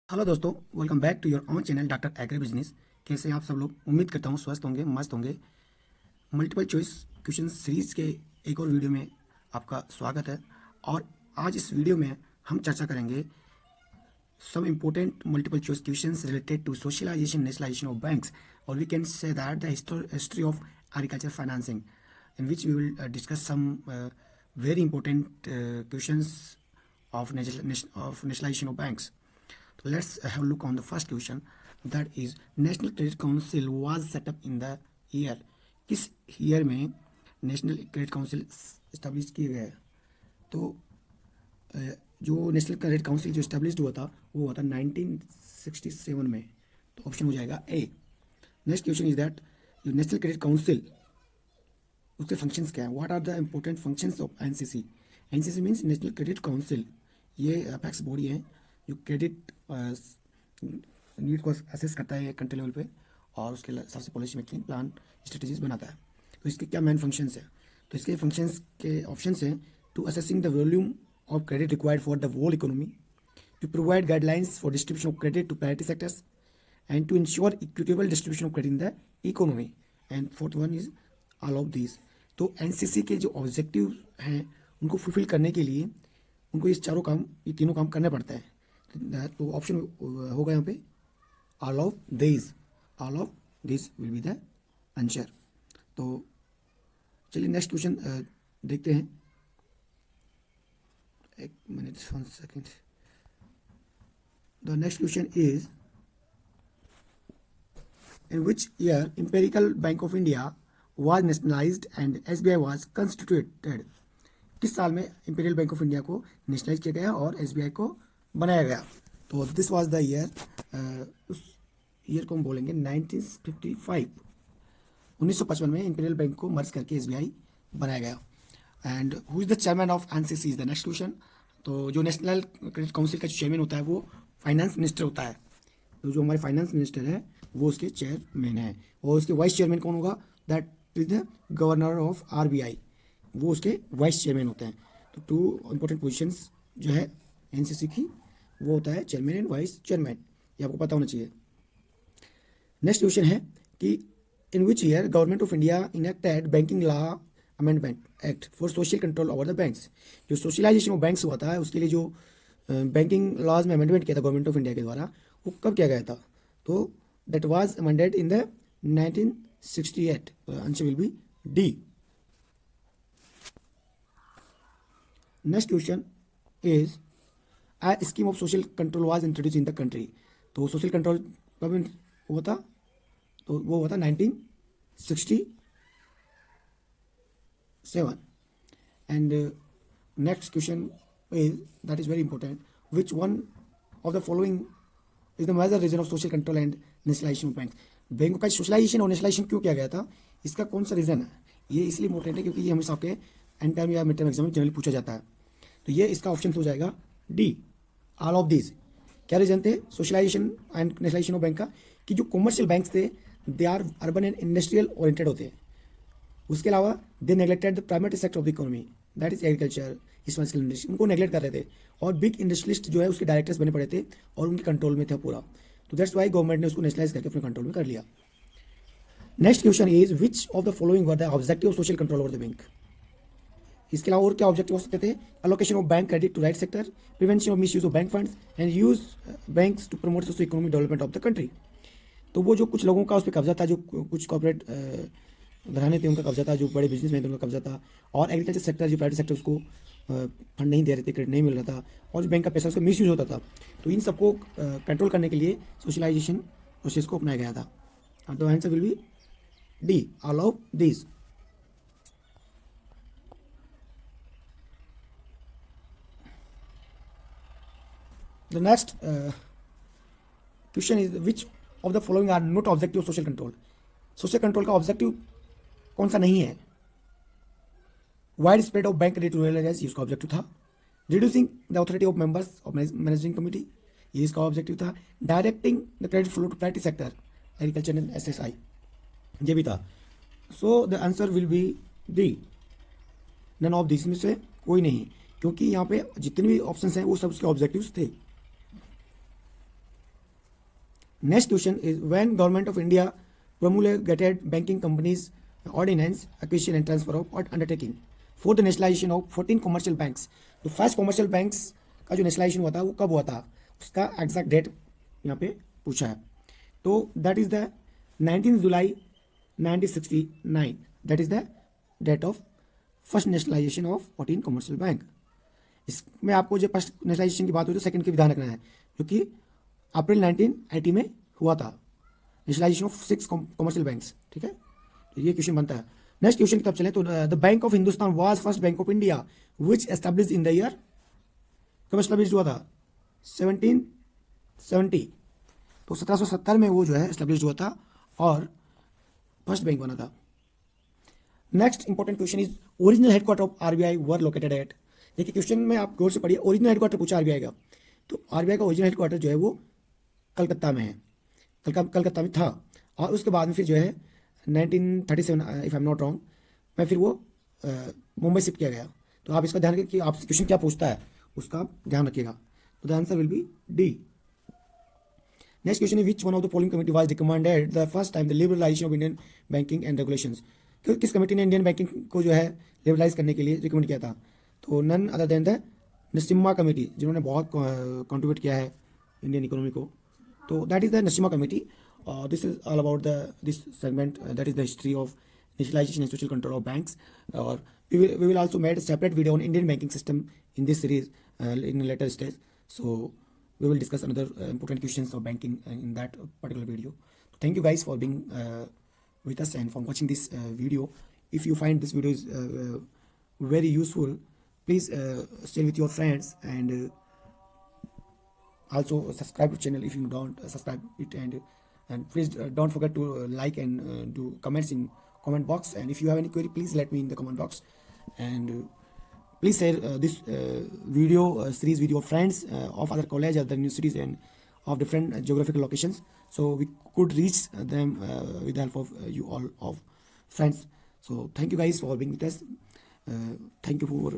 Hello दोस्तों, welcome back to your own channel doctor agri business. कैसे हैं आप सब लोग? उम्मीद करता हूँ स्वस्थ होंगे, मस्त होंगे। मल्टीपल चॉइस क्वेश्चन सीरीज के एक और वीडियो में आपका स्वागत है। और आज इस वीडियो में हम चर्चा करेंगे some important multiple choice questions related to socialization, nationalization of banks, or we can say that the history of agriculture financing, in which we will discuss some very important questions of nationalization of banks. So let's have a look on the first question. That is, National Credit Council was set up in the year. किस year में national credit council establish किया गया है? तो जो national credit council जो establish हुआ था वो हुआ था 1967 में। तो ऑप्शन हो जाएगा A. Next question is that जो नेशनल क्रेडिट काउंसिल उसके फंक्शंस क्या हैं? What are the important functions of NCC? NCC means national credit council. ये अपेक्स बॉडी है जो क्रेडिट नीड को असेस करता है कंट्री लेवल पे और उसके हिसाब से पॉलिसी मेकिंग प्लान स्ट्रेटजीज बनाता है। तो इसके क्या मेन फंक्शंस हैं? तो इसके फंक्शंस के ऑप्शंस हैं to assessing the volume of credit required for the whole economy, to provide guidelines for distribution of credit to priority sectors, and to ensure equitable distribution of credit in the economy. And fourth one is all of these. तो NCC के जो objective हैं उनको fulfil करने के लिए उनको ये तीनों काम करने पड़ते हैं। तो ऑप्शन होगा यहाँ पे all of this. All of this will be the answer. तो चलिए नेक्स्ट क्वेश्चन देखते हैं। एक minute, 1 second. The next question is, in which year Imperial Bank of India was nationalized and SBI was constituted? किस साल में imperial bank of India को nationalise किया गया और एसबीआई को बनाया गया? तो दिस वाज द ईयर, उस ईयर को हम बोलेंगे 1955। 1955 में इंपीरियल बैंक को मर्ज करके एसबीआई बनाया गया। And who is the chairman of NCC is the next question. तो जो नेशनल क्रेडिट काउंसिल का जो चेयरमैन होता है वो फाइनेंस मिनिस्टर होता है। तो जो हमारे फाइनेंस मिनिस्टर है वो उसके चेयरमैन है। और उसके वाइस चेयरमैन कौन होगा? That is the governor of RBI. वो उसके वाइस चेयरमैन होते हैं। तो टू इंपॉर्टेंट पोजिशंस जो है एनसीसी की वो होता है चेयरमैन एंड वाइस चेयरमैन। ये आपको पता होना चाहिए। नेक्स्ट क्वेश्चन है कि in which year government of India enacted banking law amendment act for social control over the banks. जो सोशलाइजेशन ऑफ बैंक्स हुआ था उसके लिए जो बैंकिंग लॉज में अमेंडमेंट किया था गवर्नमेंट ऑफ इंडिया के द्वारा, वो कब किया गया था? तो that was amended in the 1968। Answer will be D. Next question is a scheme of social control was introduce in the country. तो सोशल कंट्रोल कब हुआ था? तो वो हुआ था 1967। And next question is, that is very important, which one of the following is the major reason of social control and nationalization of banks? बैंकों का सोशलाइजेशन और नेशनलाइजेशन क्यों किया गया था? इसका कौन सा रीज़न है? ये इसलिए इंपॉर्टेंट है क्योंकि ये हमेशा आपके एंड टाइम या मिड टर्म एग्जाम में जनरली पूछा जाता है। तो ये इसका ऑप्शन हो जाएगा डी, ऑल ऑफ दिस। क्या रीजन थे socialisation and nationalisation of bank का? कि जो कॉमर्शियल बैंक्स थे they are urban and industrial oriented होते हैं। उसके अलावा they neglected the primary sector of the economy, that is agriculture, small scale industry, उनको नेग्लेक्ट कर रहे थे। और बिग इंडस्ट्रियलिस्ट जो है उसके डायरेक्टर्स बने पड़े थे और उनके कंट्रोल में था पूरा। तो दैट्स वाई गवर्नमेंट ने उसको नेशनलाइज करके अपने कंट्रोल में कर लिया। Next question is, which of the following were the objective of social control over the bank? इसके अलावा और क्या ऑब्जेक्टिव हो सकते थे? Allocation of bank credit to right sector, prevention of misuse of bank funds, and use banks to promote socio economic development of the country. तो वो जो कुछ लोगों का उस पर कब्जा था, जो कुछ कॉर्पोरेट घराने थे उनका कब्जा था, जो बड़े बिजनेसमैन थे उनका कब्जा था, और एग्रीकल्चर सेक्टर जो प्राइवेट सेक्टर उसको फंड नहीं दे रहे थे, क्रेडिट नहीं मिल रहा था, और जो बैंक का पैसा उसका मिस यूज होता था। तो इन सबको कंट्रोल करने के लिए सोशलाइजेशन प्रोसेस को अपनाया गया था। तो answer will be D, all of this. The next question is, which of the following are not objective of social control? Social control का ऑब्जेक्टिव कौन सा नहीं है? Wide spread of bank credit to rural areas, इसका objective था। Reducing the authority of members of managing committee, ये इसका objective था। Directing the credit flow to private sector, agriculture and SSI, ये भी था। So the answer will be D, none of this में से कोई नहीं, क्योंकि यहाँ पे जितने भी ऑप्शंस हैं वो सब उसके ऑब्जेक्टिव्स थे। Next question is, when Government of India promulgated Banking Companies Ordinance, Acquisition and Transfer of Undertaking for the nationalization of 14 commercial banks. तो फर्स्ट कॉमर्शियल बैंक्स का जो नेशनलाइजेशन हुआ था वो कब हुआ था, उसका एग्जैक्ट डेट यहाँ पे पूछा है. तो that is the 19 July 1969. That is the date of first nationalisation of 14 commercial bank. इसमें आपको जो फर्स्ट नेशनलाइजेशन की बात हुई तो सेकंड की विधान रखना है, क्योंकि अप्रैल 1980 में हुआ था नेशनलाइजेशन ऑफ 6 कमर्शियल बैंक्स. ठीक है, तो ये क्वेश्चन बनता है. नेक्स्ट क्वेश्चन की तरफ चले तो the bank of Hindustan was first bank of India which established in the year. कब एस्टैब्लिश हुआ था? 1770. तो 1770 में वो जो है एस्टैब्लिश हुआ था और फर्स्ट बैंक बना था. Next important question is, original headquarter of RBI were located at. देखिए क्वेश्चन में आप गौर से पढ़िए, ओरिजिनल हेडक्वार्टर पूछा आरबीआई का, तो आरबीआई का ओरिजिनल हेडक्वार्टर जो है वो कलकत्ता में है, कलकत्ता में था. और उसके बाद में फिर जो है 1937 if I am not wrong में फिर वो मुंबई शिफ्ट किया गया. तो आप इसका ध्यान रखिए कि आपसे क्वेश्चन क्या पूछता है उसका आप ध्यान रखिएगा. तो the answer will be D. Next question है, which one of the following committee was recommended the first time the liberalisation of Indian banking and regulations. किस कमेटी ने इंडियन बैंकिंग को जो है लिबरलाइज करने के लिए रिकमेंड किया था? तो none other than the Narasimha committee, जिन्होंने बहुत कंट्रीब्यूट किया है इंडियन इकोनॉमी को. तो that is the Narasimha committee. This is all about this segment, that is the history of nationalization and social control of banks. Or we will also make a separate video on Indian banking system in this series in a later stage. So we will discuss another important questions of banking in that particular video. Thank you guys for being with us and for watching this video. If you find this video is very useful, please share with your friends and also subscribe to channel if you don't subscribe it, and please don't forget to like and do comments in comment box. And if you have any query, please let me in the comment box. And please share this video series with your friends of other college, other universities, and of different geographical locations, so we could reach them with the help of you all of friends. So thank you guys for being with us. Thank you for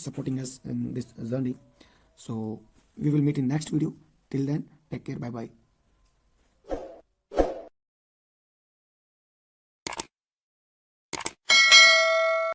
supporting us in this journey. So we will meet in next video. Till then, take care. Bye bye.